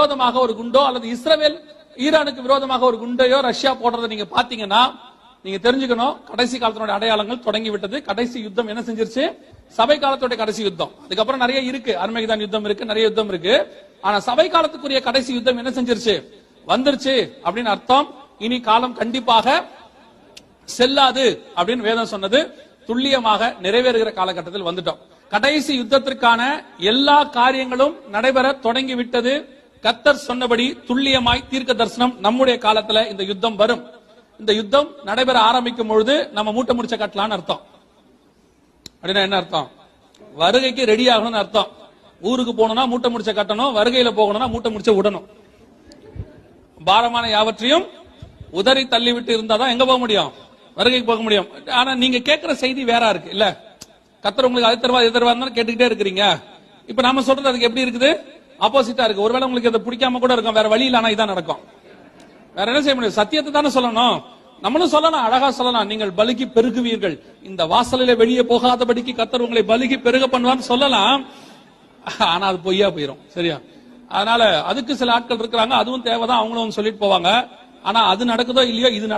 விரோதமாக ஒரு குண்டோ அல்லது இஸ்ரேல் ஈரானுக்கு விரோதமாக ஒரு குண்டையோ ரஷ்யா போடுறதை நீங்க பாத்தீங்கன்னா நீங்க தெரிஞ்சுக்கணும், கடைசி காலத்தினுடைய அடையாளங்கள் தொடங்கி விட்டது. கடைசி யுத்தம் என்ன செஞ்சிருச்சு? சபை காலத்துடைய கடைசி யுத்தம். அதுக்கப்புறம் நிறைய இருக்கு, அர்மேகிதான் யுத்தம் இருக்கு, நிறைய யுத்தம் இருக்கு. ஆனா சபை காலத்துக்குரிய கடைசி யுத்தம் என்ன செஞ்சிருச்சு? வந்துருச்சு அப்படின்னு அர்த்தம். இனி காலம் கண்டிப்பாக செல்லாது அப்படின்னு வேதம் சொன்னது துல்லியமாக நிறைவேறுகிற காலகட்டத்தில் வந்துட்டோம். கடைசி யுத்தத்திற்கான எல்லா காரியங்களும் நடைபெற தொடங்கி விட்டது. கர்த்தர் சொன்னபடி துல்லியமாய் தீர்க்க தரிசனம் நம்முடைய காலத்துல இந்த யுத்தம் வரும். இந்த யுத்தம் நடைபெற ஆரம்பிக்கும் பொழுது நம்ம மூட்டை முடிச்ச கட்டலான்னு அர்த்தம். அப்படின்னா என்ன அர்த்தம்? வருகைக்கு ரெடி ஆகணும்னு அர்த்தம். ஊருக்கு போகணும்னா மூட்டை முடிச்ச கட்டணும், வருகையில போகணும்னா மூட்டை முடிச்ச விடணும். பாரமான யாவற்றையும் உதறி தள்ளி விட்டு இருந்தாதான் எங்க போக முடியும்? வருகைக்கு போக முடியும். ஆனா நீங்க கேட்கிற செய்தி வேற இருக்கு இல்ல? கர்த்தர் உங்களுக்கு அது தருவா இது தருவா கேட்டுக்கிட்டே இருக்கிறீங்க. இப்ப நாம சொல்றது அதுக்கு எப்படி இருக்குது? ஆப்போசிட்டா இருக்கு. ஒருவேளை உங்களுக்கு அதை பிடிக்காம கூட இருக்கும், வேற வழி இல்ல, இதான் நடக்கும். வேற என்ன செய்ய முடியும்? சத்தியத்தை தானே சொல்லணும். நம்மளும் சொல்லலாம், அழகா சொல்லலாம். நீங்கள் பலுகி பெருகுவீர்கள், இந்த வாசலில வெளியே போகாதபடிக்கு கர்த்தர் உங்களை பலுகி பெருக பண்ணுவான்னு சொல்லலாம். ஆனா அது பொய்யா போயிரும். சரியா? அதனால அதுக்கு சில ஆட்கள் இருக்கிறாங்க, அதுவும் தேவைதான், அவங்களும் சொல்லிட்டு போவாங்க. ஆனா அது நடக்குதோ இல்லையோ, இது